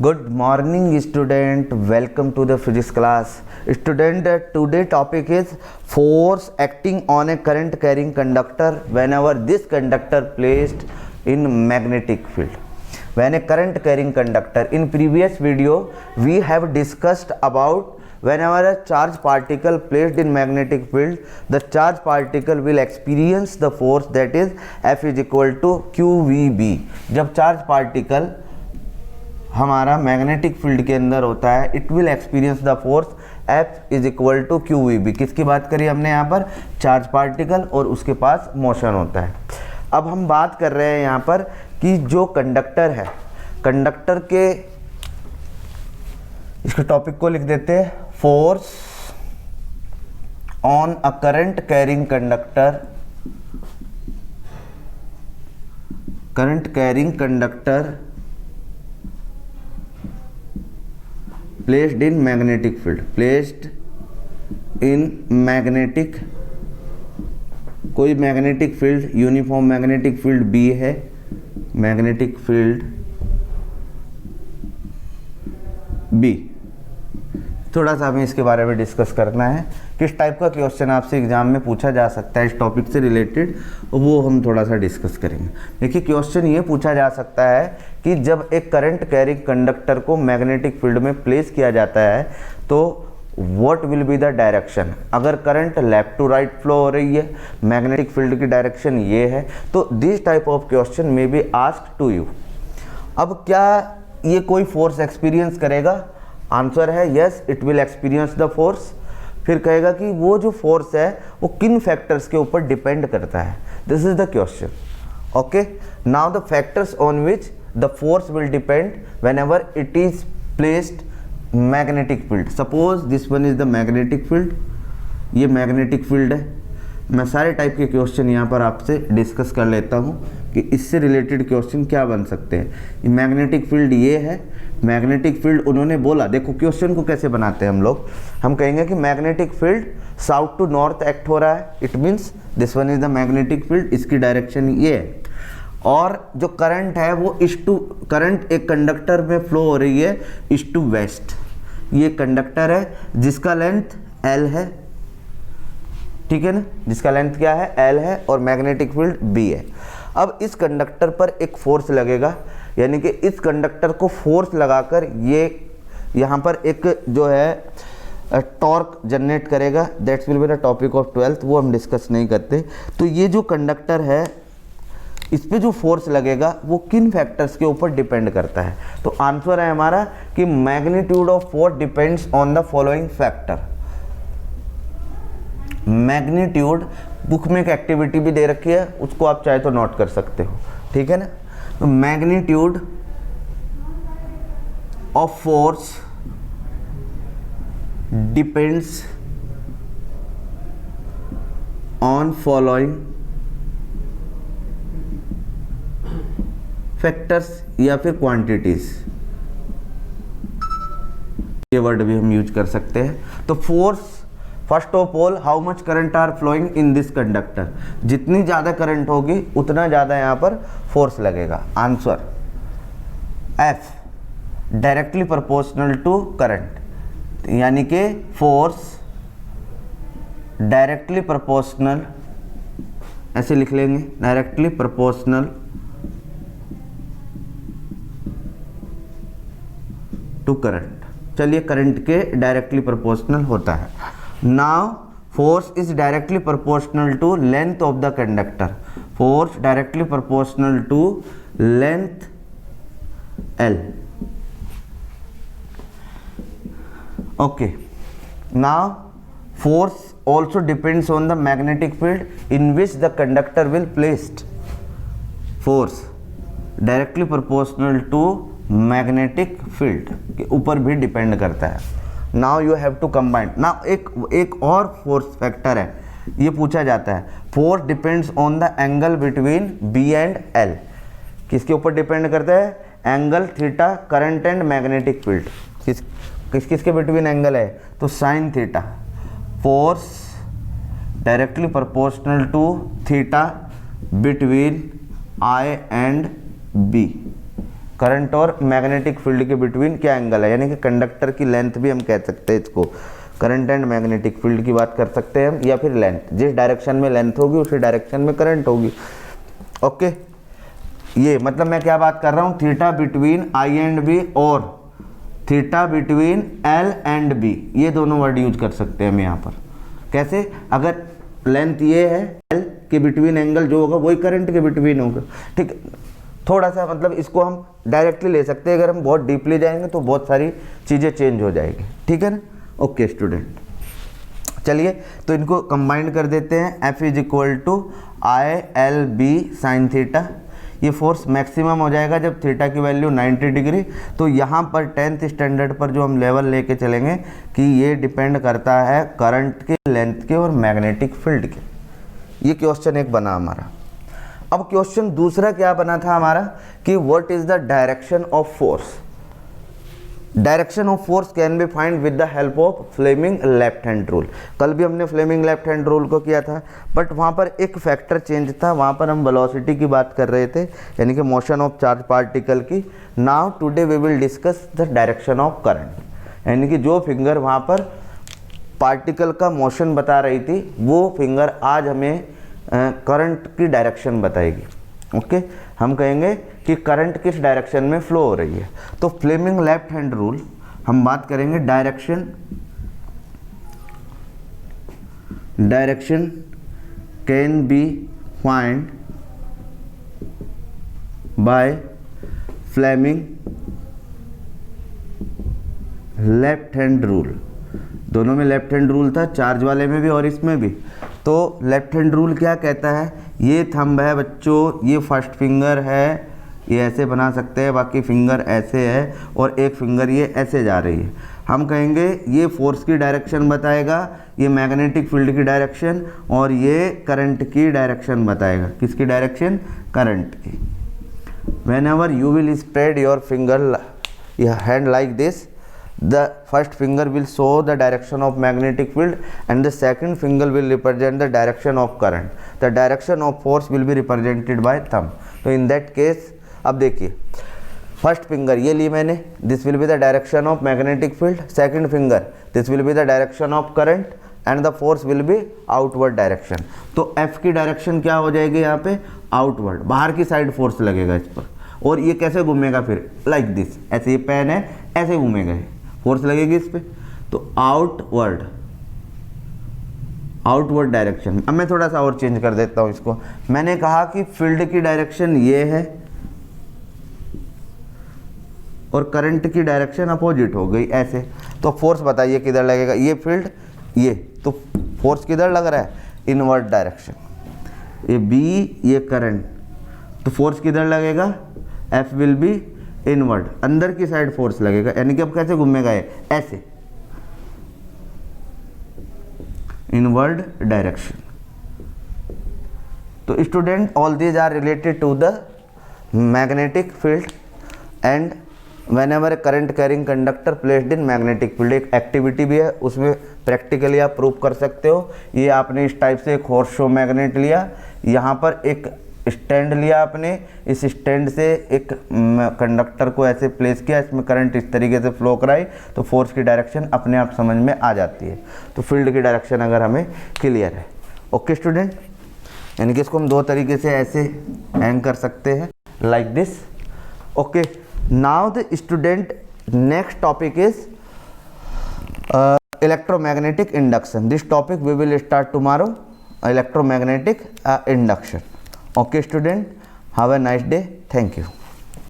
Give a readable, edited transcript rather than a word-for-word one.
Good morning student, welcome to the physics class. Student, today topic is force acting on a current carrying conductor whenever this conductor placed in magnetic field. When a current carrying conductor, in previous video we have discussed about whenever a charge particle placed in magnetic field, the charge particle will experience the force that is F is equal to QVB. जब charge particle हमारा magnetic field के अंदर होता है, it will experience the force F is equal to QVB. किसकी बात करी हमने यहाँ पर? चार्ज पार्टिकल, और उसके पास मोशन होता है. अब हम बात कर रहे हैं यहाँ पर कि जो कंडक्टर है, कंडक्टर के, इसके टॉपिक को लिख देते हैं force on a current carrying conductor, current carrying conductor placed in magnetic field, placed in magnetic, कोई magnetic field, uniform magnetic field B है, मैग्नेटिक फील्ड B. थोड़ा सा हमें इसके बारे में डिस्कस करना है, किस टाइप का क्वेश्चन आपसे एग्जाम में पूछा जा सकता है इस टॉपिक से रिलेटेड, वो हम थोड़ा सा डिस्कस करेंगे. देखिए, क्वेश्चन ये पूछा जा सकता है कि जब एक करंट कैरिंग कंडक्टर को मैग्नेटिक फील्ड में प्लेस किया जाता है तो what will be the direction. अगर current left to right flow हो रही है, मैग्नेटिक फील्ड की डायरेक्शन ये है, तो this type of question may be asked to you. अब क्या ये कोई फोर्स एक्सपीरियंस करेगा? आंसर है yes, it will experience the force. फिर कहेगा कि वो जो फोर्स है वो किन फैक्टर्स के ऊपर डिपेंड करता है. This is the question. Okay, now the factors on which the force will depend whenever it is placed magnetic field. Suppose this one is the magnetic field, ये मैग्नेटिक फील्ड है. मैं सारे type के question यहाँ पर आपसे discuss कर लेता हूँ कि इससे रिलेटेड क्वेश्चन क्या बन सकते हैं. मैग्नेटिक फील्ड ये है, मैग्नेटिक फील्ड उन्होंने बोला, देखो क्वेश्चन को कैसे बनाते हैं हम लोग. हम कहेंगे कि magnetic field south to north act हो रहा है, it means this one is the magnetic field, इसकी डायरेक्शन ये है. और जो करंट है वो ईस्ट टू, करंट एक कंडक्टर में फ्लो हो रही है ईस्ट टू वेस्ट. ये कंडक्टर है जिसका लेंथ L है, ठीक है ना, जिसका लेंथ क्या है? L है, और मैग्नेटिक फील्ड B है. अब इस कंडक्टर पर एक फोर्स लगेगा, यानी कि इस कंडक्टर को फोर्स लगाकर ये यहाँ पर एक जो है टॉर्क जनरेट करेगा. That's will be the topic of 12th, वो हम डिस्कस नहीं करते. तो ये जो कंडक्टर है, इस पे जो फोर्स लगेगा वो किन फैक्टर्स के ऊपर डिपेंड करता है? तो आंसर है हमारा कि magnitude of force depends on the following factor. Magnitude, book में एक एक्टिविटी भी दे रखी है, उसको आप चाहे तो नोट कर सकते हो, ठीक है ना. तो magnitude of force depends on following factors या फिर क्वांटिटीज, ये वर्ड भी हम यूज कर सकते हैं. तो force, first of all, how much current are flowing in this conductor. जितनी ज़्यादा करंट होगी उतना ज़्यादा यहाँ पर फोर्स लगेगा. Answer F directly proportional to current, यानी कि फोर्स डायरेक्टली प्रोपोर्शनल, ऐसे लिख लेंगे, डायरेक्टली प्रोपोर्शनल टू करंट. चलिए, करंट के डायरेक्टली प्रोपोर्शनल होता है. Now force is directly proportional to length of the conductor. Force directly proportional to length L. Okay, now force also depends on the magnetic field in which the conductor will placed. Force directly proportional to magnetic field के ऊपर भी depend करता है. Now you have to combine. Now एक और force factor है, ये पूछा जाता है. Force depends on the angle between B and L. किसके ऊपर डिपेंड करता है? Angle theta, current and magnetic field. किसके बिटवीन एंगल है? तो sine theta. Force directly proportional to theta between I and B. Current और मैग्नेटिक फील्ड के between क्या एंगल है, यानी कि कंडक्टर की लेंथ भी हम कह सकते हैं इसको, करंट एंड मैग्नेटिक फील्ड की बात कर सकते हैं हम, या फिर लेंथ, जिस डायरेक्शन में लेंथ होगी उसी डायरेक्शन में करंट होगी। ओके, ये मतलब मैं क्या बात कर रहा हूँ, theta between I and B और theta between L and B, ये दोनों वर्ड यूज कर सकते हैं हम यहाँ पर। कैसे, अगर लेंथ ये है, एल के बिटवीन एंगल जो होगा वही करंट के बिटवीन होगा। ठीक, थोड़ा सा मतलब इसको हम डायरेक्टली ले सकते हैं, अगर हम बहुत डीपली जाएंगे तो बहुत सारी चीज़ें चेंज हो जाएगी। ठीक है ना। ओके स्टूडेंट, चलिए तो इनको कंबाइन कर देते हैं। F is equal to I L B sine theta, ये फोर्स मैक्सिमम हो जाएगा जब थीटा की वैल्यू 90 डिग्री। तो यहाँ पर 10th स्टैंडर्ड पर जो हम लेवल लेके चलेंगे कि ये डिपेंड करता है करंट के, लेंथ के और मैग्नेटिक फील्ड के। ये क्वेश्चन एक बना हमारा। अब क्वेश्चन दूसरा क्या बना था हमारा कि what is the direction of force. Direction of force can be find with the help of Fleming left hand rule. कल भी हमने फ्लेमिंग लेफ्ट हैंड रूल को किया था, बट वहाँ पर एक फैक्टर चेंज था, वहाँ पर हम वेलोसिटी की बात कर रहे थे, यानी कि मोशन ऑफ चार्ज पार्टिकल की। Now today we will discuss the direction of current, यानी कि जो फिंगर वहाँ पर पार्टिकल का मोशन बता रही थी वो फिंगर आज हमें करंट की डायरेक्शन बताएगी। ओके, हम कहेंगे कि करंट किस डायरेक्शन में फ्लो हो रही है। तो फ्लेमिंग लेफ्ट हैंड रूल हम बात करेंगे, direction can be find by Fleming left hand rule. दोनों में लेफ्ट हैंड रूल था, चार्ज वाले में भी और इसमें भी। तो लेफ्ट हैंड रूल क्या कहता है, ये थंब है बच्चों, ये फर्स्ट फिंगर है, ये ऐसे बना सकते हैं, बाकी फिंगर ऐसे है और एक फिंगर ये ऐसे जा रही है। हम कहेंगे ये फोर्स की डायरेक्शन बताएगा, ये मैग्नेटिक फील्ड की डायरेक्शन, और ये करंट की डायरेक्शन बताएगा। किसकी डायरेक्शन, करंट की। whenever you will spread your finger, your hand like this, the first finger will show the direction of magnetic field and the second finger will represent the direction of current. The direction of force will be represented by thumb. So in that case, अब देखिए first finger ये ली मैंने, this will be the direction of magnetic field, second finger this will be the direction of current and the force will be outward direction. तो F की direction क्या हो जाएगी यहाँ पे, आउटवर्ड, बाहर की साइड फोर्स लगेगा इस पर। और ये कैसे घूमेगा फिर, लाइक दिस, ऐसे ये पेन है ऐसे घूमेगा, फोर्स लगेगी इस पर, तो आउटवर्ड, आउटवर्ड डायरेक्शन। अब मैं थोड़ा सा और चेंज कर देता हूँ इसको। मैंने कहा कि फील्ड की डायरेक्शन ये है और करंट की डायरेक्शन अपोजिट हो गई ऐसे, तो फोर्स बताइए किधर लगेगा, ये फील्ड ये, तो फोर्स किधर लग रहा है, इनवर्ड डायरेक्शन, ये बी ये करंट, तो फोर्स किधर लगेगा, एफ विल बी इनवर्ड, अंदर की साइड फोर्स लगेगा, यानी कि अब कैसे घूमेगा ये, ऐसे, इनवर्ड डायरेक्शन। तो student all these are related to the magnetic field and whenever a current carrying conductor placed in magnetic field, एक एक्टिविटी भी है उसमें प्रैक्टिकली आप प्रूव कर सकते हो। ये आपने इस टाइप से एक हॉर्स शो मैग्नेट लिया, यहाँ पर एक स्टैंड लिया आपने, इस स्टैंड से एक कंडक्टर को ऐसे प्लेस किया, इसमें करंट इस तरीके से फ्लो कराई, तो फोर्स की डायरेक्शन अपने आप समझ में आ जाती है। तो फील्ड की डायरेक्शन अगर हमें क्लियर है। ओके स्टूडेंट, यानी कि इसको हम दो तरीके से ऐसे हैंग कर सकते हैं, like this. Okay, now the student next topic is electromagnetic induction. This topic we will start tomorrow, electromagnetic induction. Okay student, have a nice day. Thank you.